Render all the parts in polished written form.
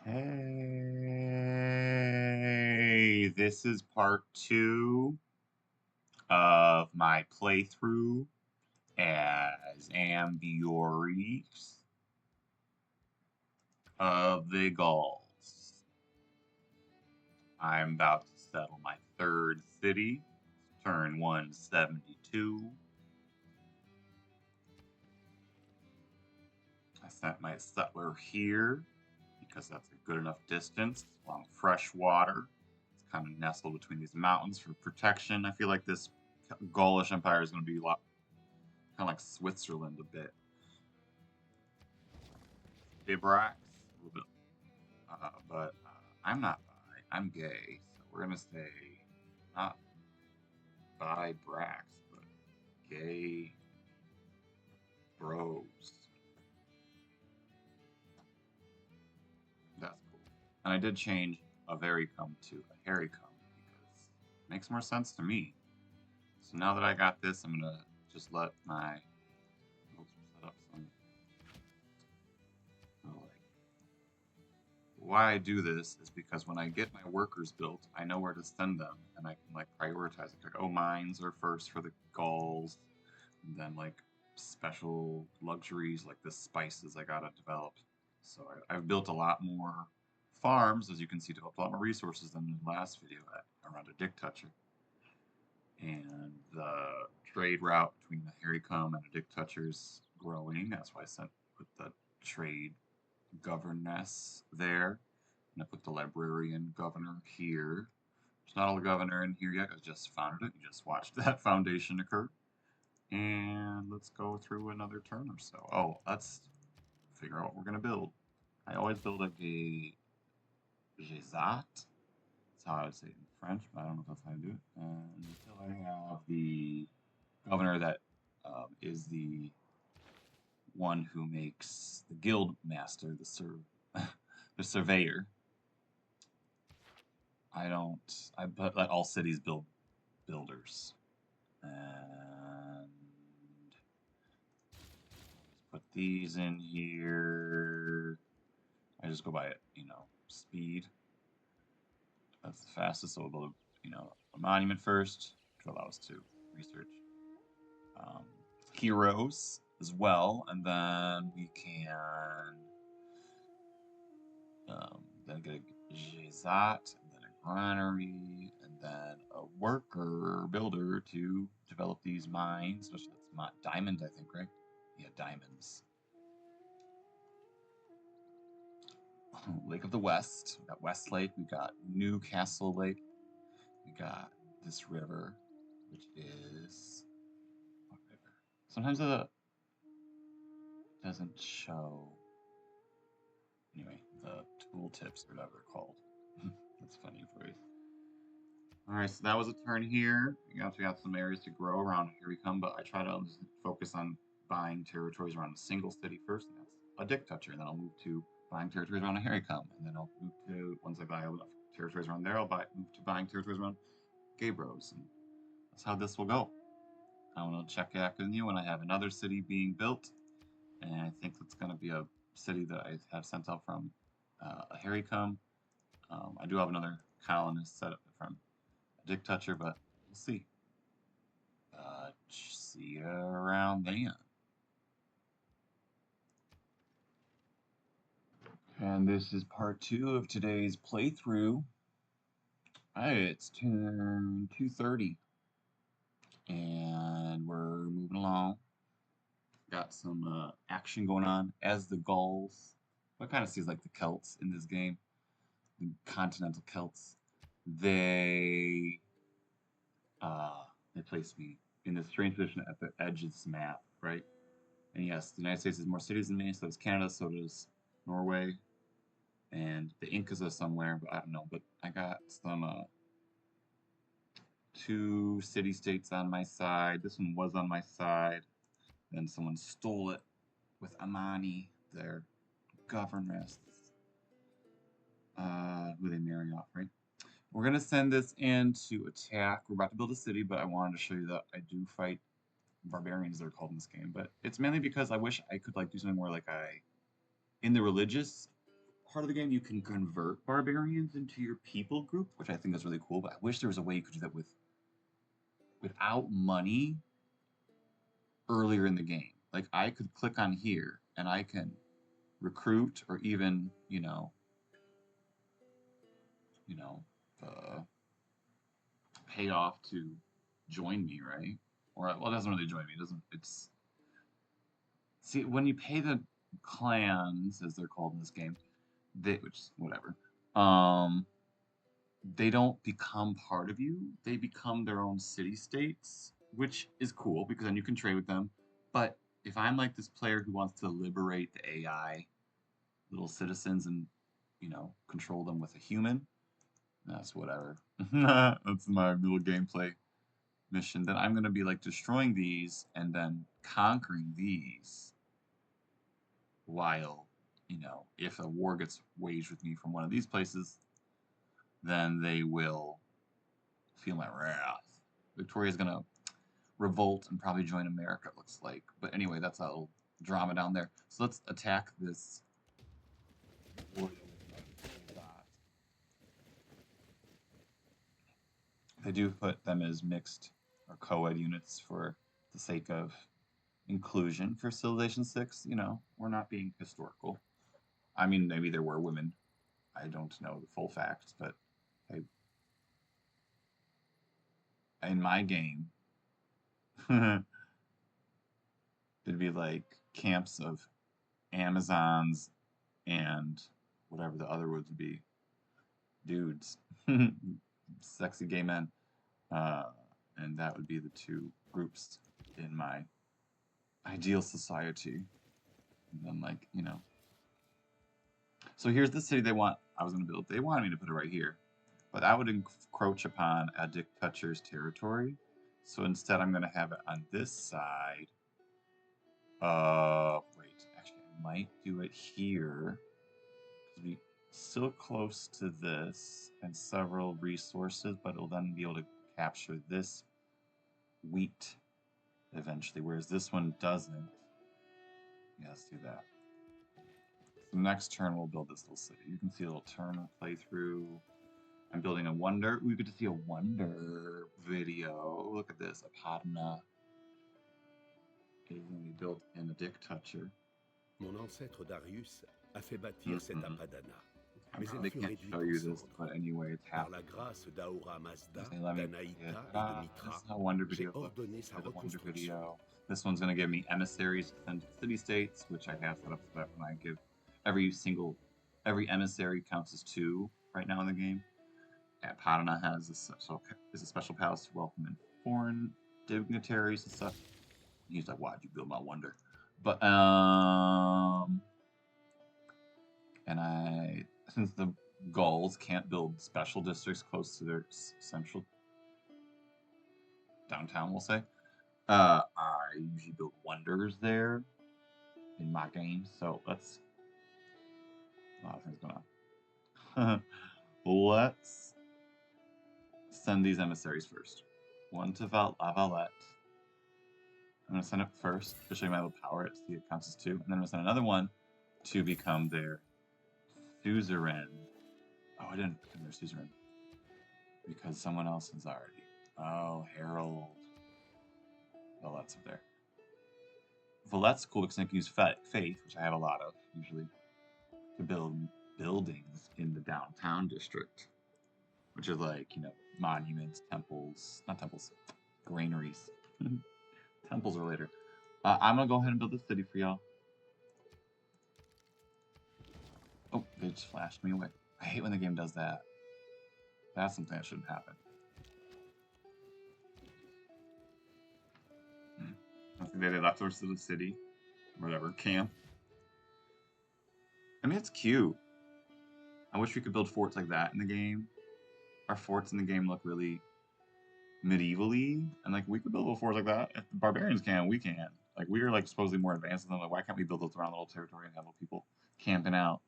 Hey, this is part 2 of my playthrough as Gaiorix of the Gauls. I'm about to settle my third city, turn 172. I sent my settler here because that's a good enough distance along fresh water. It's kind of nestled between these mountains for protection. I feel like this Gaulish Empire is going to be a lot kind of like Switzerland a bit. Gaiorix, a little bit, but I'm not bi. I'm gay, so we're gonna say not bi Brax, but gay bros. That's cool. And I did change a very cum to a hairy cum because it makes more sense to me. So now that I got this, I'm gonna just let my set up some like why I do this is because when I get my workers built, I know where to send them, and I can like prioritize it. Like, oh, mines are first for the Gauls, and then like special luxuries like the spices I gotta develop. So I've built a lot more farms, as you can see, developed a lot more resources than in the last video around a dick toucher. And the trade route between the hairy cum and a dick toucher's growing. That's why I put the trade governess there. And I put the librarian governor here. There's not a governor in here yet. I just founded it. You just watched that foundation occur. And let's go through another turn or so. Oh, let's figure out what we're going to build. I always build a Gésat. That's how I would say it in French, but I don't know if that's how I do it. Until I have the governor that is the one who makes the guild master, the surveyor. I let all cities build builders. And put these in here. I just go by it, speed. That's the fastest, so we'll build, a monument first to allow us to research heroes as well, and then we can then get a Gésat, and then a granary, and then a worker builder to develop these mines, which that's diamond, I think, right? Yeah, diamonds. Lake of the West. We got West Lake. We got Newcastle Lake. We got this river, which is what river? Sometimes it doesn't show. Anyway, the tooltips or whatever they're called. That's a funny phrase. All right, so that was a turn here. We got some areas to grow around. Here we come, but I try to focus on buying territories around a single city first, and that's a dick toucher. And then I'll move to buying territories around a hairy cum, and then I'll move to once I buy enough territories around there, move to buying territories around gay bros, and that's how this will go. I want to check back with you when I have another city being built, and I think it's going to be a city that I have sent out from a hairy cum. I do have another colonist set up from a dick toucher, but we'll see. See you around then. And this is part 2 of today's playthrough. Alright, it's turn 2:30. And we're moving along. Got some action going on as the Gauls. What kind of seems like the Celts in this game? The continental Celts. They place me in this strange position at the edge of this map, right? And yes, the United States has more cities than me, so does Canada, so does Norway, and the Incas are somewhere, but I don't know. But I got some 2 city-states on my side. This one was on my side. Then someone stole it with Amani, their governess, who they marry off, right? We're going to send this in to attack. We're about to build a city, but I wanted to show you that I do fight barbarians, they're called in this game. But it's mainly because I wish I could like do something more like in the religious part of the game, you can convert barbarians into your people group, which I think is really cool. But I wish there was a way you could do that without money earlier in the game. Like I could click on here and I can recruit or even, uh, pay off to join me, right? Or well, it doesn't really join me. It doesn't. It's see when you pay the clans, as they're called in this game, which whatever. Um, they don't become part of you. They become their own city states, which is cool because then you can trade with them. But if I'm like this player who wants to liberate the AI little citizens and control them with a human, that's whatever. That's my little gameplay mission. Then I'm gonna be like destroying these and then conquering these while if a war gets waged with me from one of these places, then they will feel my wrath. Victoria's gonna revolt and probably join America, it looks like. But anyway, that's a little drama down there. So let's attack this warrior. They do put them as mixed or co-ed units for the sake of inclusion for Civilization 6. We're not being historical. I mean, maybe there were women. I don't know the full facts, but in my game, it'd be like camps of Amazons and whatever the other words would be. Dudes. Sexy gay men. And that would be the two groups in my ideal society. And then, So here's the city I was going to build. They wanted me to put it right here. But that would encroach upon a dictator's territory. So instead, I'm going to have it on this side. Wait, actually, I might do it here. Because we so close to this and several resources, but it'll then be able to capture this wheat eventually, whereas this one doesn't. Yeah, let's do that. So next turn, we'll build this little city. You can see a little turn and play through. I'm building a wonder. We get to see a wonder video. Look at this, Apadana. Is going to be built in a dictature. Mon ancêtre Darius a fait bâtir cette Apadana. I probably can't show you this, but anyway, it's happening. This is a wonder video. The wonder video. This one's going to give me emissaries to send to city-states, which I have set up so that when I give every emissary counts as 2 right now in the game. Padana has a special palace to welcome in foreign dignitaries and stuff. He's like, why'd you build my wonder? But, and since the Gauls can't build special districts close to their central downtown, we'll say, I usually build wonders there in my games. So a lot of things going on. Let's send these emissaries first. One to Valette. I'm going to send it first to show you my little power. See, it counts as 2. And then I'm going to send another one to become their suzerain. Oh, I didn't become their suzerain. Because someone else is already. Oh, Herald. Valette's up there. Valette's cool because I can use faith, which I have a lot of, usually, to build buildings in the downtown district. Which is like, monuments, temples, not temples, granaries. Temples are later. I'm going to go ahead and build this city for y'all. Oh, they just flashed me away. I hate when the game does that. That's something that shouldn't happen. I think they left us to the city. Whatever, camp. I mean, it's cute. I wish we could build forts like that in the game. Our forts in the game look really medieval-y, and we could build little forts like that. If the barbarians can, we can. We are supposedly more advanced than them. Why can't we build those around the little territory and have little people camping out?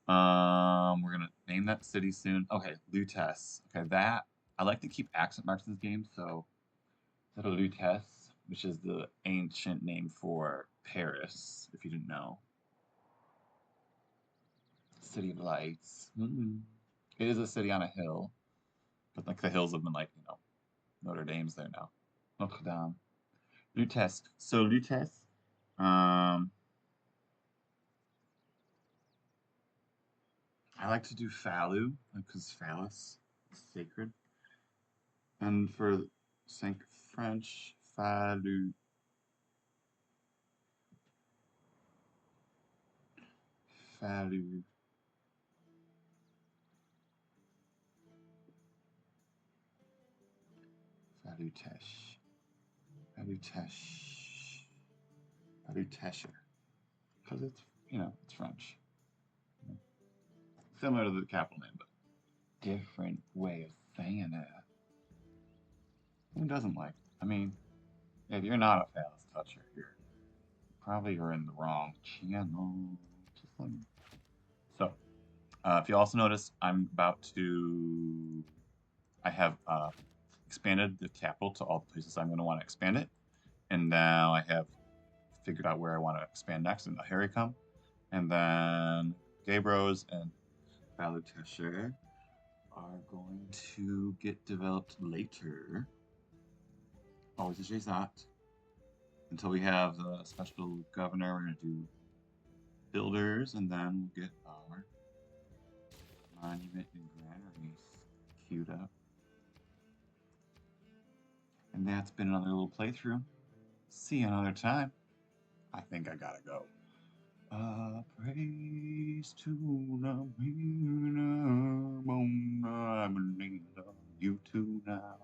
We're gonna name that city soon. Okay, Lutece. Okay, that I like to keep accent marks in this game, so instead of Lutece, which is the ancient name for Paris, if you didn't know. City of Lights. It is a city on a hill, but like the hills have been like, you know, Notre Dame's there now. Notre Dame. Lutece. So Lutece, I like to do Phallu, because phallus is sacred. And for Saint French, Phallu. Phallu. Phallutesh. Phallutesh. Phallutecher. Because it's, you know, it's French. Similar to the capital name, but different way of saying it. Who doesn't like it? I mean, if you're not a phallus toucher, you probably are in the wrong channel. Just like... So, if you also notice, I'm about to... I have expanded the capital to all the places I'm going to want to expand it. And now I have figured out where I want to expand next, and here I come. And then Gabros and Balutesher are going to get developed later. Always a that. Until we have the special governor, we're going to do builders, and then we'll get our monument and granaries queued up. And that's been another little playthrough. See you another time. I think I gotta go. Praise to the you too now.